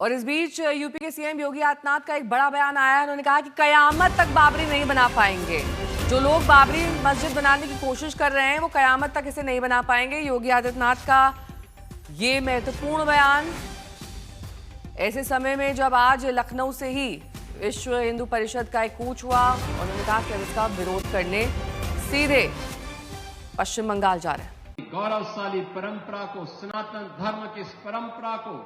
और इस बीच यूपी के सीएम योगी आदित्यनाथ का एक बड़ा बयान आया है। उन्होंने कहा कि कयामत तक बाबरी नहीं बना पाएंगे। जो लोग बाबरी मस्जिद बनाने की कोशिश कर रहे हैं वो कयामत तक इसे नहीं बना पाएंगे। योगी आदित्यनाथ का ये महत्वपूर्ण बयान ऐसे समय में जब आज लखनऊ से ही विश्व हिंदू परिषद का एक कूच हुआ। उन्होंने कहा कि अब इसका विरोध करने सीधे पश्चिम बंगाल जा रहे हैं। गौरवशाली परंपरा को, सनातन धर्म की इस परंपरा को,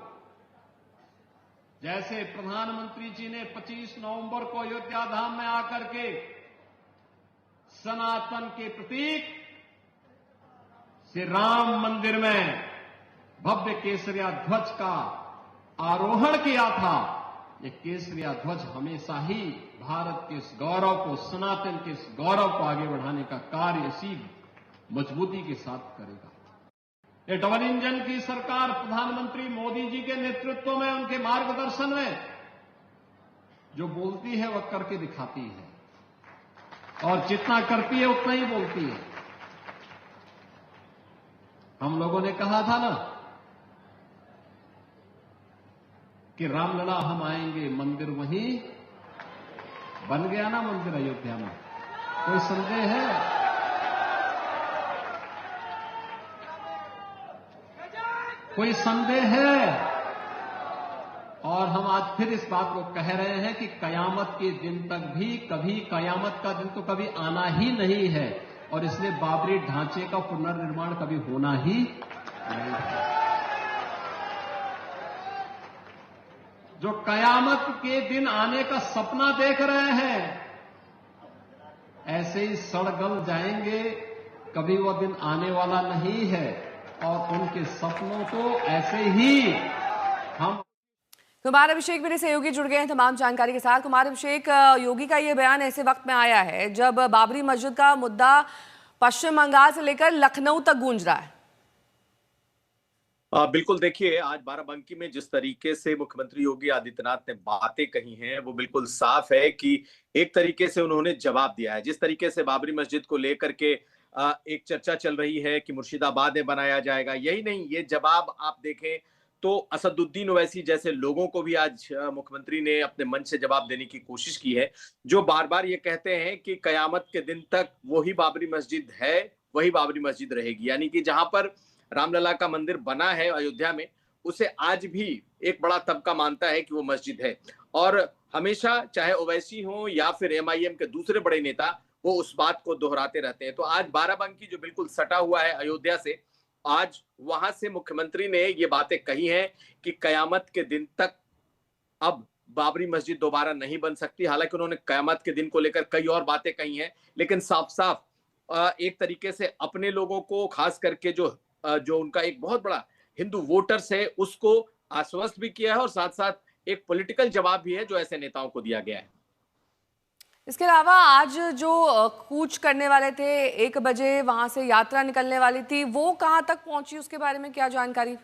जैसे प्रधानमंत्री जी ने 25 नवंबर को अयोध्या धाम में आकर के सनातन के प्रतीक श्री राम मंदिर में भव्य केसरिया ध्वज का आरोहण किया था, ये केसरिया ध्वज हमेशा ही भारत के इस गौरव को, सनातन के इस गौरव को आगे बढ़ाने का कार्य इसी मजबूती के साथ करेगा। ये डबल इंजन की सरकार प्रधानमंत्री मोदी जी के नेतृत्व में, उनके मार्गदर्शन में जो बोलती है वह करके दिखाती है, और जितना करती है उतना ही बोलती है। हम लोगों ने कहा था ना कि रामलला हम आएंगे, मंदिर वहीं बन गया ना, मंदिर अयोध्या में। कोई संदेह है? कोई संदेह है? और हम आज फिर इस बात को कह रहे हैं कि कयामत के दिन तक भी, कभी कयामत का दिन तो कभी आना ही नहीं है, और इसलिए बाबरी ढांचे का पुनर्निर्माण कभी होना ही नहीं है। जो कयामत के दिन आने का सपना देख रहे हैं, ऐसे ही सड़गल जाएंगे, कभी वो दिन आने वाला नहीं है, और उनके सपनों को ऐसे ही हम। कुमार अभिषेक मेरे सहयोगी जुड़ गए हैं तमाम जानकारी के साथ। कुमार अभिषेक, योगी का ये बयान ऐसे वक्त में आया है जब बाबरी मस्जिद का मुद्दा पश्चिम बंगाल से लेकर लखनऊ तक गूंज रहा है। बिल्कुल, देखिए आज बाराबंकी में जिस तरीके से मुख्यमंत्री योगी आदित्यनाथ ने बातें कही हैं वो बिल्कुल साफ है कि एक तरीके से उन्होंने जवाब दिया है। जिस तरीके से बाबरी मस्जिद को लेकर के एक चर्चा चल रही है कि मुर्शिदाबाद में बनाया जाएगा, यही नहीं, ये जवाब आप देखें तो असदुद्दीन ओवैसी जैसे लोगों को भी आज मुख्यमंत्री ने अपने मन से जवाब देने की कोशिश की है, जो बार बार ये कहते हैं कि कयामत के दिन तक वही बाबरी मस्जिद है, वही बाबरी मस्जिद रहेगी। यानी कि जहां पर रामलला का मंदिर बना है अयोध्या में, उसे आज भी एक बड़ा तबका मानता है कि वो मस्जिद है। और हमेशा चाहे ओवैसी हो या फिर एमआईएम के दूसरे बड़े नेता, वो उस बात को दोहराते रहते हैं। तो आज बाराबंकी जो बिल्कुल सटा हुआ है अयोध्या से, आज वहां से मुख्यमंत्री ने ये बातें कही हैं कि कयामत के दिन तक अब बाबरी मस्जिद दोबारा नहीं बन सकती। हालांकि उन्होंने कयामत के दिन को लेकर कई और बातें कही हैं, लेकिन साफ साफ एक तरीके से अपने लोगों को, खास करके जो उनका एक बहुत बड़ा हिंदू वोटर्स है, उसको आश्वस्त भी किया है, और साथ साथ एक पॉलिटिकल जवाब भी है जो ऐसे नेताओं को दिया गया है। इसके अलावा आज जो कूच करने वाले थे, 1 बजे वहां से यात्रा निकलने वाली थी, वो कहां तक पहुंची, उसके बारे में क्या जानकारी?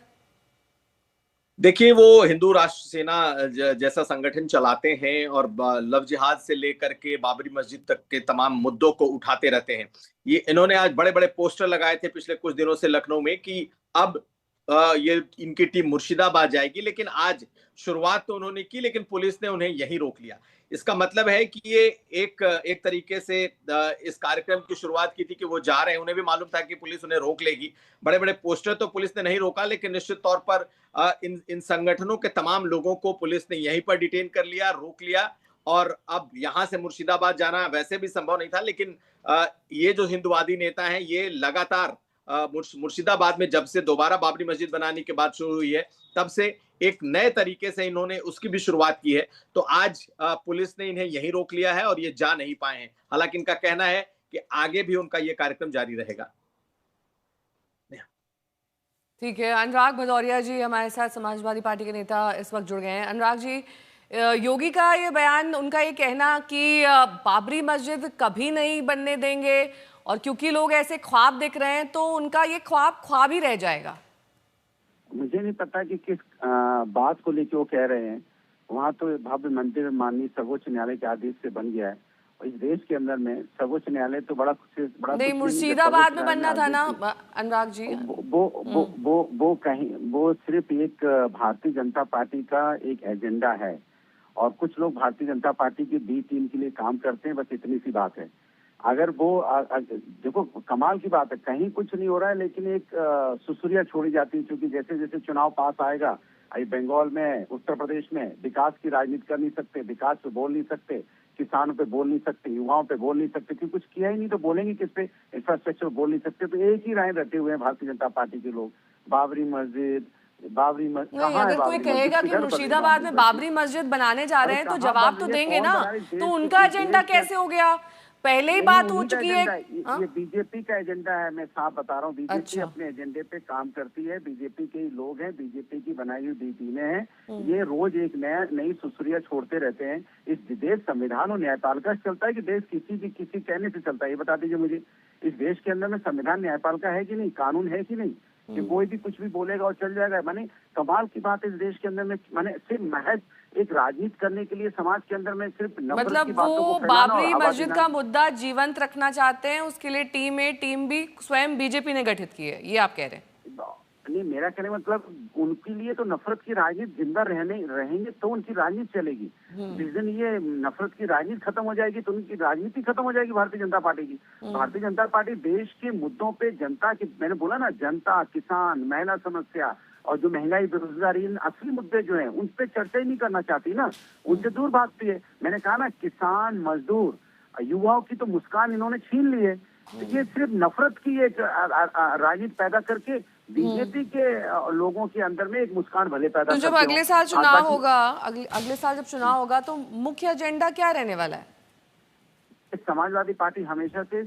देखिए, वो हिंदू राष्ट्र सेना जैसा संगठन चलाते हैं और लव जिहाद से लेकर के बाबरी मस्जिद तक के तमाम मुद्दों को उठाते रहते हैं। ये इन्होंने आज बड़े बड़े पोस्टर लगाए थे पिछले कुछ दिनों से लखनऊ में कि अब ये इनकी टीम मुर्शिदाबाद जाएगी, लेकिन आज शुरुआत तो उन्होंने की, लेकिन पुलिस ने उन्हें यहीं रोक लिया। इसका मतलब है कि ये एक तरीके से इस कार्यक्रम की शुरुआत की थी कि वो जा रहे हैं, उन्हें भी मालूम था कि पुलिस उन्हें रोक लेगी। बड़े बड़े पोस्टर तो पुलिस ने नहीं रोका, लेकिन निश्चित तौर पर इन संगठनों के तमाम लोगों को पुलिस ने यहीं पर डिटेन कर लिया, रोक लिया। और अब यहां से मुर्शिदाबाद जाना वैसे भी संभव नहीं था, लेकिन ये जो हिंदुवादी नेता हैं, ये लगातार मुर्शिदाबाद में जब से दोबारा बाबरी मस्जिद बनाने की बात शुरू हुई है, तब से एक नए तरीके से इन्होंने उसकी भी शुरुआत की है। तो आज पुलिस ने इन्हें यहीं रोक लिया है और ये जा नहीं पाए हैं। हालांकि इनका कहना है कि आगे भी उनका ये कार्यक्रम जारी रहेगा। ठीक है, अनुराग भदौरिया जी हमारे साथ, समाजवादी पार्टी के नेता, इस वक्त जुड़ गए हैं। अनुराग जी, योगी का ये बयान, उनका ये कहना कि बाबरी मस्जिद कभी नहीं बनने देंगे, और क्योंकि लोग ऐसे ख्वाब देख रहे हैं तो उनका ये ख्वाब ही रह जाएगा। मुझे नहीं पता कि किस बात को लेकर वो कह रहे हैं। वहाँ तो भव्य मंदिर माननीय सर्वोच्च न्यायालय के आदेश से बन गया है, इस देश के अंदर में सर्वोच्च न्यायालय तो बड़ा कुछ बड़ा नहीं, कुछ मुर्शिदाबाद में बनना था ना अनुराग जी। वो कहीं वो सिर्फ एक भारतीय जनता पार्टी का एक एजेंडा है और कुछ लोग भारतीय जनता पार्टी की बी टीम के लिए काम करते हैं, बस इतनी सी बात है। अगर वो देखो कमाल की बात है, कहीं कुछ नहीं हो रहा है लेकिन एक सुसुरिया छोड़ी जाती है, क्योंकि जैसे जैसे चुनाव पास आएगा, अभी बंगाल में, उत्तर प्रदेश में विकास की राजनीति कर नहीं सकते, विकास पे बोल नहीं सकते, किसानों पे बोल नहीं सकते, युवाओं पे बोल नहीं सकते, क्योंकि कुछ किया ही नहीं तो बोलेंगे किस पे, इंफ्रास्ट्रक्चर बोल नहीं सकते। तो एक ही राय रटे हुए हैं भारतीय जनता पार्टी के लोग, बाबरी मस्जिद नहीं, अगर कोई कहेगा कि मुर्शिदाबाद में बाबरी मस्जिद बनाने जा रहे हैं तो जवाब तो देंगे ना, तो उनका एजेंडा कैसे हो गया? पहले ही बात हो चुकी है। ये बीजेपी का एजेंडा है, मैं साफ बता रहा हूँ। बीजेपी अपने एजेंडे पे काम करती है, बीजेपी के ही लोग हैं, बीजेपी की बनाई हुई बी टीमें हैं। ये रोज एक नई सुसुरिया छोड़ते रहते हैं। इस देश संविधान और न्यायपालिका से चलता है कि देश किसी कहने से चलता है? ये बता दीजिए मुझे, इस देश के अंदर में संविधान न्यायपालिका है कि नहीं, कानून है कि नहीं, कि कोई भी कुछ भी बोलेगा और चल जाएगा? माने कमाल की बात इस देश के अंदर में, माने सिर्फ महज एक राजनीति करने के लिए समाज के अंदर में सिर्फ नफरत की बातों को फैलाना। बाबरी मस्जिद का मुद्दा जीवंत रखना चाहते हैं, उसके लिए टीम ए टीम भी स्वयं बीजेपी ने गठित की है, ये आप कह रहे हैं? नहीं, मेरा कहने मतलब उनके लिए तो नफरत की राजनीति जिंदा रहेंगे तो उनकी राजनीति चलेगी। जिस दिन ये नफरत की राजनीति खत्म हो जाएगी तो उनकी राजनीति खत्म हो जाएगी भारतीय जनता पार्टी की। भारतीय जनता पार्टी देश के मुद्दों पे, जनता की, मैंने बोला ना, जनता, किसान, महिला समस्या और जो महंगाई, बेरोजगारी, इन असली मुद्दे जो हैं उन पे चर्चा ही नहीं करना चाहती ना, उनसे दूर भागती है। मैंने कहा ना, किसान, मजदूर, युवाओं की तो मुस्कान इन्होंने छीन ली है। तो ये सिर्फ नफरत की एक राजनीति पैदा करके बीजेपी के लोगों के अंदर में एक मुस्कान भले पैदा। तो जब अगले साल चुनाव होगा, अगले साल जब चुनाव होगा तो मुख्य एजेंडा क्या रहने वाला है? समाजवादी पार्टी हमेशा से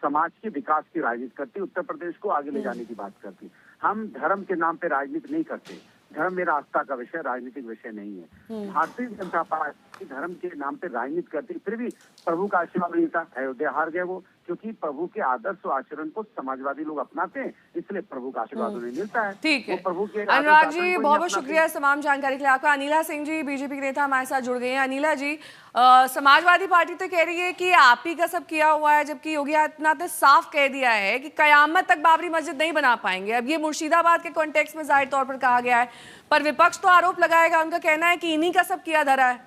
समाज के विकास की राजनीति करती, उत्तर प्रदेश को आगे ले जाने की बात करती। हम धर्म के नाम पे राजनीति नहीं करते। धर्म मेरा आस्था का विषय, राजनीतिक विषय नहीं है। भारतीय जनता पार्टी धर्म के नाम पे राजनीति करती, फिर भी प्रभु का आशीर्वाद नहीं था, अयोध्या हार गए वो, क्योंकि प्रभु के आदर्श और आचरण को समाजवादी लोग अपनाते हैं, इसलिए प्रभु का आशीर्वाद उन्हें मिलता है। ठीक है प्रभु के अनुराग जी, बहुत बहुत शुक्रिया इस तमाम जानकारी के लिए आपका। अनिला सिंह जी, बीजेपी के नेता, हमारे साथ जुड़ गए हैं। अनिला जी, समाजवादी पार्टी तो कह रही है कि आप ही का सब किया हुआ है, जबकि योगी आदित्यनाथ ने साफ कह दिया है कि कयामत तक बाबरी मस्जिद नहीं बना पाएंगे। अब ये मुर्शिदाबाद के कॉन्टेक्स्ट में जाहिर तौर पर कहा गया है, पर विपक्ष तो आरोप लगाएगा, उनका कहना है कि इन्हीं का सब किया धरा है।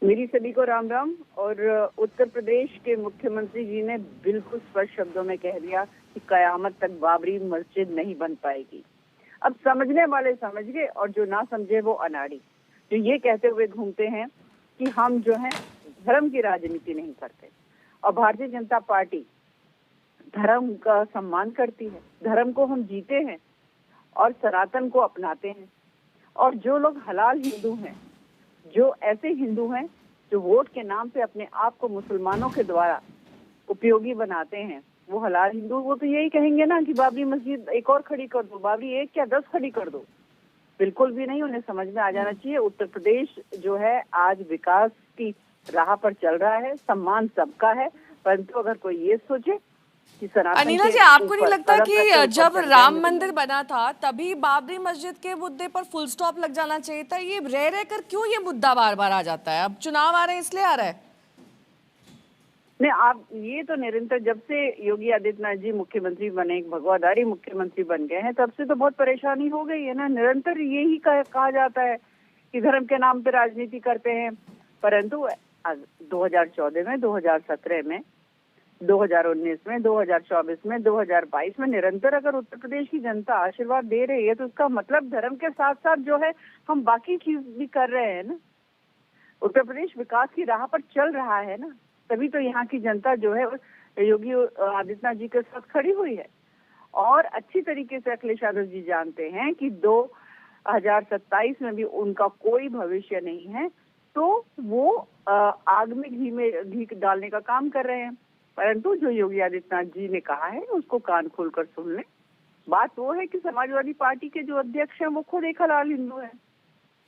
मेरी सभी को राम राम। और उत्तर प्रदेश के मुख्यमंत्री जी ने बिल्कुल स्पष्ट शब्दों में कह दिया कि कयामत तक बाबरी मस्जिद नहीं बन पाएगी। अब समझने वाले समझ गए और जो ना समझे वो अनाड़ी, जो ये कहते हुए घूमते हैं कि हम जो है धर्म की राजनीति नहीं करते। और भारतीय जनता पार्टी धर्म का सम्मान करती है, धर्म को हम जीते हैं और सनातन को अपनाते हैं। और जो लोग हलाल हिंदू हैं, जो ऐसे हिंदू हैं जो वोट के नाम पे अपने आप को मुसलमानों के द्वारा उपयोगी बनाते हैं, वो हलाल हिंदू, वो तो यही कहेंगे ना कि बाबरी मस्जिद एक और खड़ी कर दो, बाबरी एक क्या 10 खड़ी कर दो। बिल्कुल भी नहीं, उन्हें समझ में आ जाना चाहिए उत्तर प्रदेश जो है आज विकास की राह पर चल रहा है, सम्मान सबका है। परंतु अगर कोई ये सोचे कि अनिला जी, आपको नहीं लगता कि जब राम मंदिर बना था तभी बाबरी मस्जिद के मुद्दे पर फुल स्टॉप लग जाना चाहिए था? ये रह कर क्यों ये मुद्दा बार बार आ जाता है? अब चुनाव आ रहे हैं इसलिए आ रहा है? नहीं, आप ये तो निरंतर, जब से योगी आदित्यनाथ जी मुख्यमंत्री बने, भगवाधारी मुख्यमंत्री बन गए हैं, तब से तो बहुत परेशानी हो गई है ना। निरंतर यही कहा जाता है कि धर्म के नाम पे राजनीति करते हैं। परंतु 2014 में, 2017 में, 2019 में, 2024 में, 2022 में निरंतर अगर उत्तर प्रदेश की जनता आशीर्वाद दे रही है तो उसका मतलब धर्म के साथ साथ जो है हम बाकी चीज भी कर रहे हैं ना। उत्तर प्रदेश विकास की राह पर चल रहा है ना, तभी तो यहाँ की जनता जो है योगी आदित्यनाथ जी के साथ खड़ी हुई है। और अच्छी तरीके से अखिलेश यादव जी जानते हैं कि 2027 में भी उनका कोई भविष्य नहीं है, तो वो आग में घी डालने का काम कर रहे हैं। परंतु जो योगी आदित्यनाथ जी ने कहा है उसको कान खोलकर सुन लें। बात वो है कि समाजवादी पार्टी के जो अध्यक्ष हैं वो खुद एक हलाल हिंदू है।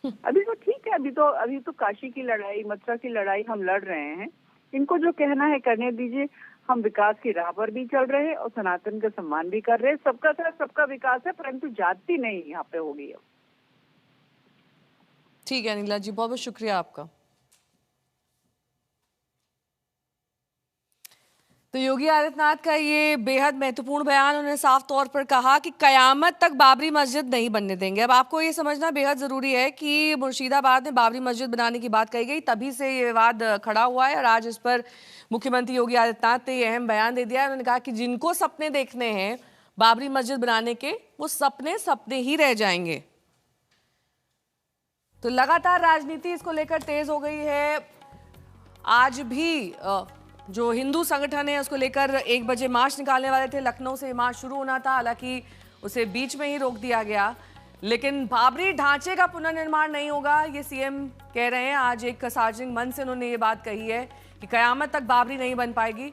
अभी तो ठीक है, अभी तो काशी की लड़ाई, मथुरा की लड़ाई हम लड़ रहे हैं। इनको जो कहना है करने दीजिए। हम विकास की राह पर भी चल रहे हैं और सनातन का सम्मान भी कर रहे हैं। सबका साथ सबका विकास है, परंतु जाति नहीं यहाँ पे होगी अब। ठीक है अनिला जी, बहुत बहुत शुक्रिया आपका। योगी आदित्यनाथ का ये बेहद महत्वपूर्ण बयान, उन्होंने साफ तौर पर कहा कि कयामत तक बाबरी मस्जिद नहीं बनने देंगे। अब आपको ये समझना बेहद जरूरी है कि मुर्शिदाबाद में बाबरी मस्जिद बनाने की बात कही गई, तभी से ये विवाद खड़ा हुआ है और आज इस पर मुख्यमंत्री योगी आदित्यनाथ ने ये अहम बयान दे दिया है। उन्होंने कहा कि जिनको सपने देखने हैं बाबरी मस्जिद बनाने के, वो सपने सपने ही रह जाएंगे। तो लगातार राजनीति इसको लेकर तेज हो गई है। आज भी जो हिंदू संगठन है उसको लेकर 1 बजे मार्च निकालने वाले थे, लखनऊ से मार्च शुरू होना था, हालांकि उसे बीच में ही रोक दिया गया। लेकिन बाबरी ढांचे का पुनर्निर्माण नहीं होगा, ये सीएम कह रहे हैं। आज एक सार्वजनिक मंच से उन्होंने ये बात कही है कि कयामत तक बाबरी नहीं बन पाएगी।